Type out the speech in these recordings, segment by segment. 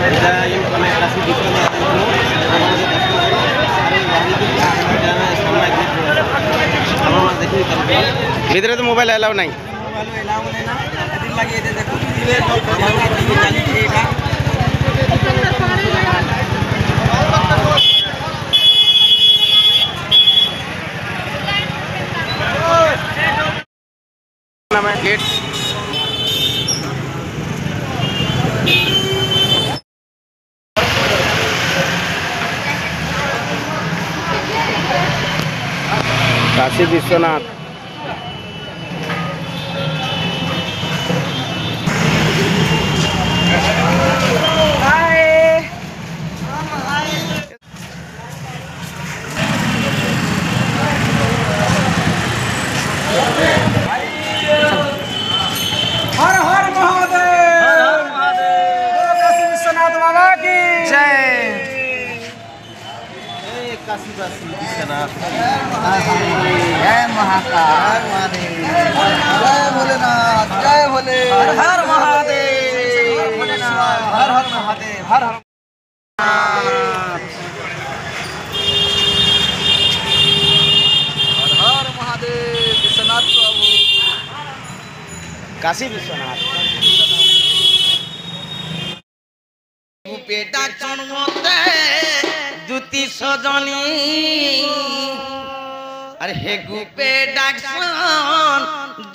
এটা এই মানে কাছে দিতে না আমাদের ভিতরে তো মোবাইল এলাও নাই गेट काशी विश्वनाथ हर हर महादेव काशी विश्वनाथ बाबा की जय। काशी विश्वनाथ जय महाकाल जय भोलेनाथ जय भोले हर हर महादेव भोलेनाथ हर हर महादेव हर हर हर महादेव विश्वनाथ प्रभु काशी विश्वनाथ पेटा चढ़मते दुती सजनी अरे हे गुपे डाक्सन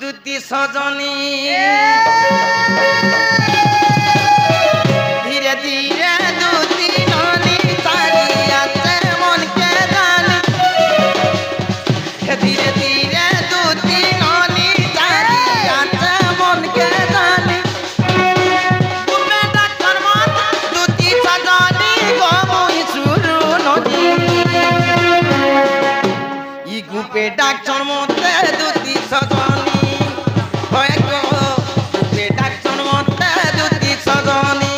दुती सजनी धीरे धीरे दुती ननी तारियाते मन के जानी धीरे धीरे दुती ननी तारियाते मन के जानी गुपे डाक्सन मत दुती सजनी गमई सुरु नदी इ गुपे डाक्सन मते दुती सजनी होय गो गुपे डाक्सन मते दुती सजनी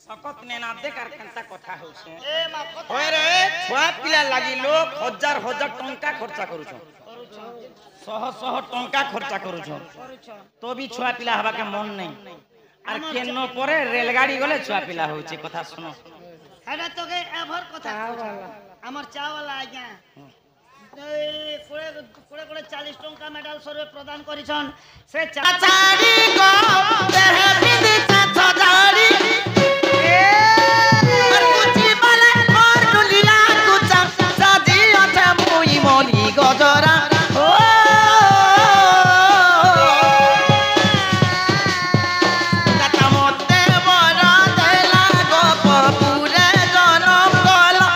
सकत नेना देखार केनता कथा होछे ए मा कथा होय रे छुआ पिला लागि लोग हजार हजार टंका खर्चा करूछो सह सह टंका खर्चा करूछो तो भी छुआ पिला हवा के मन नहीं आर केनो परे रेलगाड़ी गले छुआ पिला होछे कथा सुनो हेडा तो के एभर कथा हमर चा वाला आज्ञा ए कोड़े 40 टंका मेडल सर्वे प्रदान करिछन से चाचाड़ी गो देह बिंदी चाचाड़ी गजरा हो कथा मते बड़ा देला गोपुरे जनम कला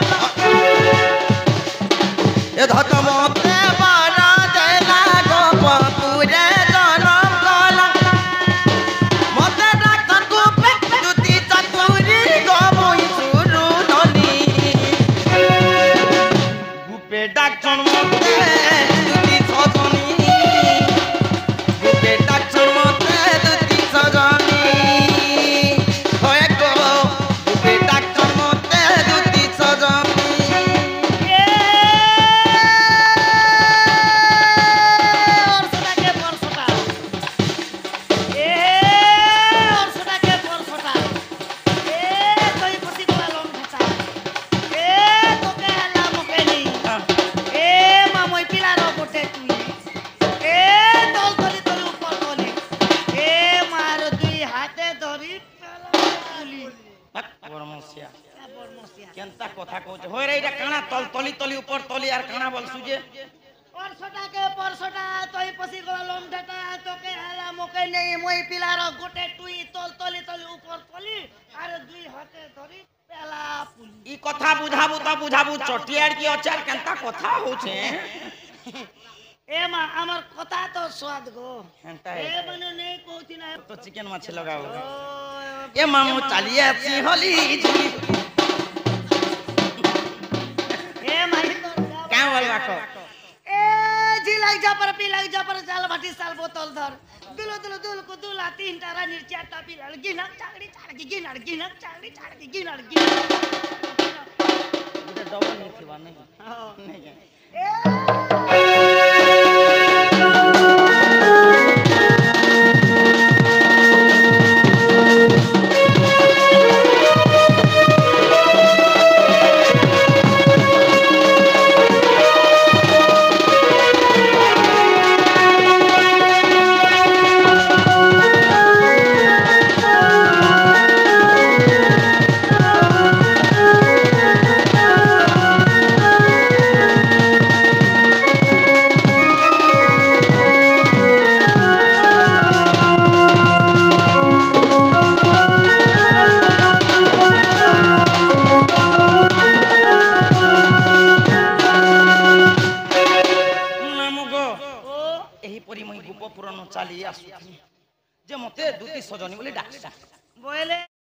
ए धत मते बड़ा देला गोपुरे जनम कला मते डाक्टर गुपे दुती चतुरी गमई सुरु ननी गुपे डाक्टर केनता कथा कहछ होय रे इटा काना तल तली तली ऊपर तली आर काना बोल सुजे परसटा के परसटा तोई पसी गला लमठटा तोके हला मोके नहीं मोई पिलार गोटे टुई तल तली तली ऊपर तली आर दुई हाथे धरी पेला पुली ई कथा बुझाबू त बुझाबू चटियार की अचार केनता कथा होछे ए माँ আমার কথা তো স্বাদ গো হেনতা এ মানে নেই কইতি না তো চিকেন মাছ লাগাও এ মামু চালিয়ে আছি হলি ঝুলি এ মাই তো কা বলবা কো এ জি লাগ যা পর চাল ভাটি সাল বোতল ধর দুল কো দুলা তিনটা রানির চারটা পিলাল গিনাক চাকরি চাকরি গিনাক চাকরি চাকরি গিনাক এটা ডবল নিথিবা নাই নাই এহিপরি মই গোপ পুরাণ চালি আসুথি যে মতে দুতি সজনী বলে ডাকছা বলে